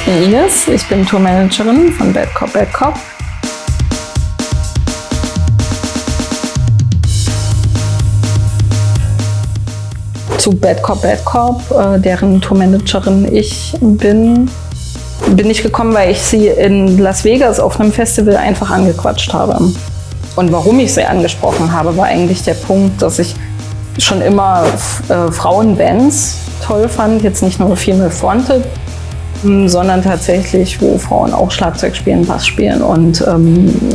bin Ines, ich bin Tourmanagerin von Bad Cop, Bad Cop. Zu Bad Cop, Bad Cop, deren Tourmanagerin ich bin ich gekommen, weil ich sie in Las Vegas auf einem Festival einfach angequatscht habe. Und warum ich sie angesprochen habe, war eigentlich der Punkt, dass ich schon immer Frauenbands toll fand, jetzt nicht nur Female Fronted, sondern tatsächlich, wo Frauen auch Schlagzeug spielen, Bass spielen. Und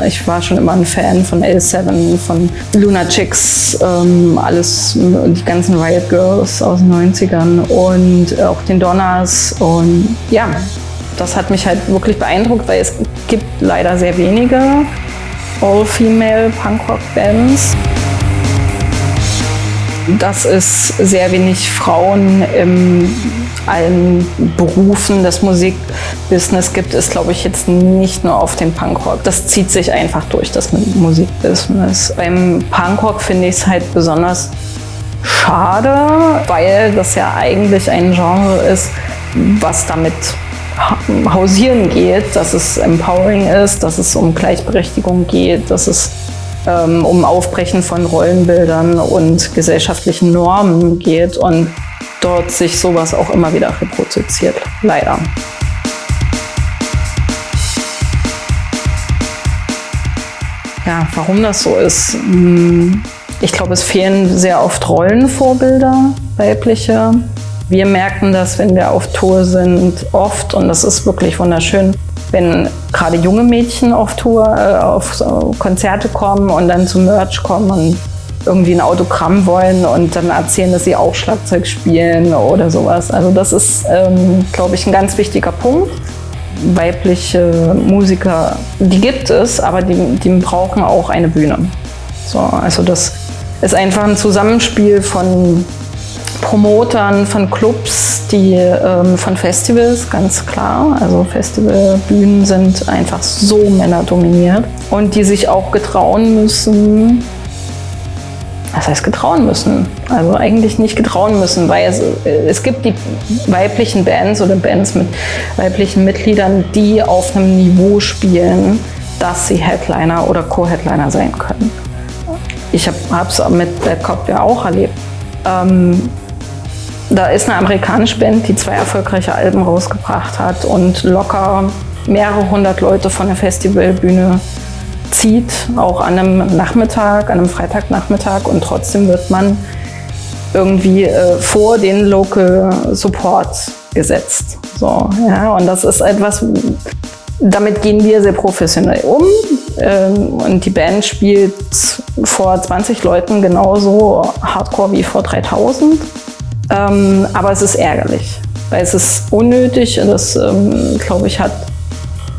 ich war schon immer ein Fan von L7, von Luna Chicks, alles, die ganzen Riot Girls aus den 90ern und auch den Donnas. Und ja, das hat mich halt wirklich beeindruckt, weil es gibt leider sehr wenige All-Female Punkrock-Bands. Dass es sehr wenig Frauen in allen Berufen des Musikbusiness gibt, ist, glaube ich, jetzt nicht nur auf den Punkrock. Das zieht sich einfach durch, das Musikbusiness. Beim Punkrock finde ich es halt besonders schade, weil das ja eigentlich ein Genre ist, was damit hausieren geht, dass es empowering ist, dass es um Gleichberechtigung geht, dass es um Aufbrechen von Rollenbildern und gesellschaftlichen Normen geht und dort sich sowas auch immer wieder reproduziert, leider. Ja, warum das so ist? Ich glaube, es fehlen sehr oft Rollenvorbilder, weibliche. Wir merken das, wenn wir auf Tour sind, oft, und das ist wirklich wunderschön, wenn gerade junge Mädchen auf Tour, auf Konzerte kommen und dann zum Merch kommen und irgendwie ein Autogramm wollen und dann erzählen, dass sie auch Schlagzeug spielen oder sowas. Also das ist, glaube ich, ein ganz wichtiger Punkt. Weibliche Musiker, die gibt es, aber die brauchen auch eine Bühne. So, also das ist einfach ein Zusammenspiel von Promotern, von Clubs, von Festivals, ganz klar. Also Festivalbühnen sind einfach so männerdominiert und die sich auch getrauen müssen. Was heißt getrauen müssen? Also eigentlich nicht getrauen müssen, weil es gibt die weiblichen Bands oder Bands mit weiblichen Mitgliedern, die auf einem Niveau spielen, dass sie Headliner oder Co-Headliner sein können. Ich habe es mit Bad Cop ja auch erlebt. Da ist eine amerikanische Band, die 2 erfolgreiche Alben rausgebracht hat und locker mehrere hundert Leute von der Festivalbühne zieht, auch an einem Nachmittag, an einem Freitagnachmittag, und trotzdem wird man irgendwie vor den Local Support gesetzt. So, ja, und das ist etwas, damit gehen wir sehr professionell um. Und die Band spielt vor 20 Leuten genauso hardcore wie vor 3000. Aber es ist ärgerlich, weil es ist unnötig und das, glaube ich, hat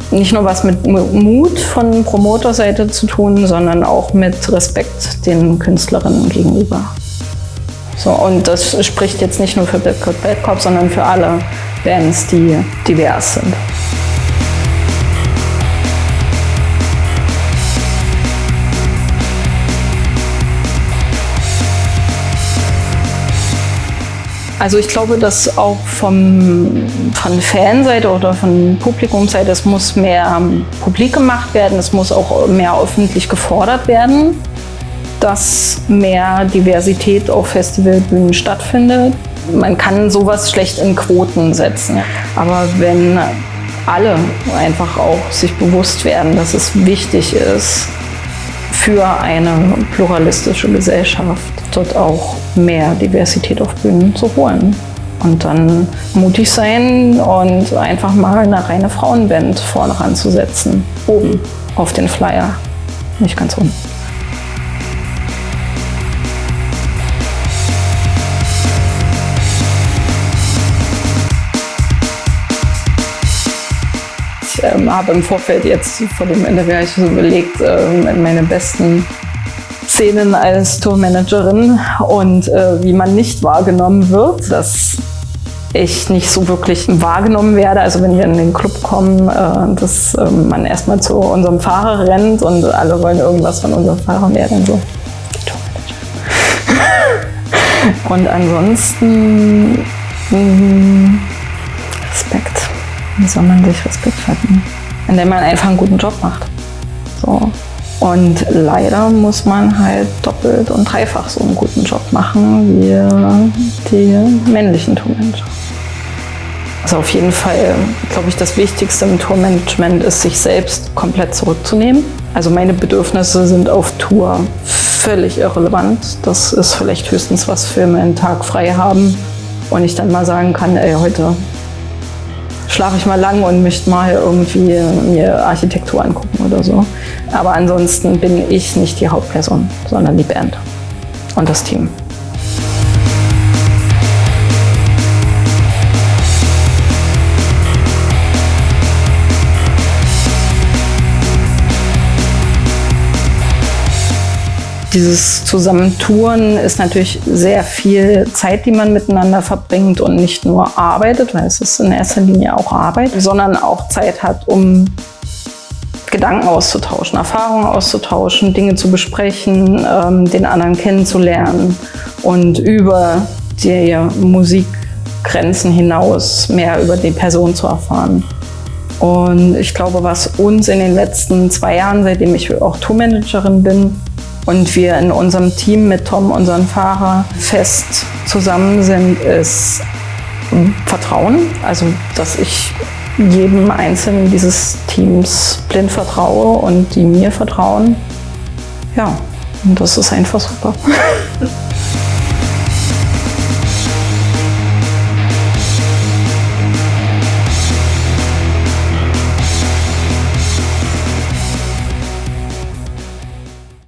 nicht nur was mit Mut von Promoterseite zu tun, sondern auch mit Respekt den Künstlerinnen gegenüber. So, und das spricht jetzt nicht nur für Bad Cop, Bad Cop, sondern für alle Bands, die divers sind. Also ich glaube, dass auch von Fanseite oder von Publikumsseite, es muss mehr publik gemacht werden, es muss auch mehr öffentlich gefordert werden, dass mehr Diversität auf Festivalbühnen stattfindet. Man kann sowas schlecht in Quoten setzen, aber wenn alle einfach auch sich bewusst werden, dass es wichtig ist, für eine pluralistische Gesellschaft dort auch mehr Diversität auf Bühnen zu holen. Und dann mutig sein und einfach mal eine reine Frauenband vorne ranzusetzen. Oben auf den Flyer, nicht ganz unten. Ich habe im Vorfeld jetzt vor dem Interview so überlegt, meine besten Szenen als Tourmanagerin und wie man nicht wahrgenommen wird, dass ich nicht so wirklich wahrgenommen werde. Also wenn wir in den Club kommen, dass man erstmal zu unserem Fahrer rennt und alle wollen irgendwas von unserem Fahrer werden. So. Und ansonsten Respekt. Wie soll man sich Respekt verdienen? Indem man einfach einen guten Job macht. So. Und leider muss man halt doppelt und dreifach so einen guten Job machen wie die männlichen Tourmanager. Also auf jeden Fall, glaube ich, das Wichtigste im Tourmanagement ist, sich selbst komplett zurückzunehmen. Also meine Bedürfnisse sind auf Tour völlig irrelevant. Das ist vielleicht höchstens was wir einen Tag frei haben und ich dann mal sagen kann, ey, heute schlafe ich mal lang und möchte mal irgendwie mir Architektur angucken oder so. Aber ansonsten bin ich nicht die Hauptperson, sondern die Band und das Team. Dieses Zusammentouren ist natürlich sehr viel Zeit, die man miteinander verbringt und nicht nur arbeitet, weil es ist in erster Linie auch Arbeit, sondern auch Zeit hat, um Gedanken auszutauschen, Erfahrungen auszutauschen, Dinge zu besprechen, den anderen kennenzulernen und über die Musikgrenzen hinaus mehr über die Person zu erfahren. Und ich glaube, was uns in den letzten 2 Jahren, seitdem ich auch Tourmanagerin bin, und wir in unserem Team mit Tom, unserem Fahrer, fest zusammen sind, ist Vertrauen. Also, dass ich jedem Einzelnen dieses Teams blind vertraue und die mir vertrauen. Ja, und das ist einfach super.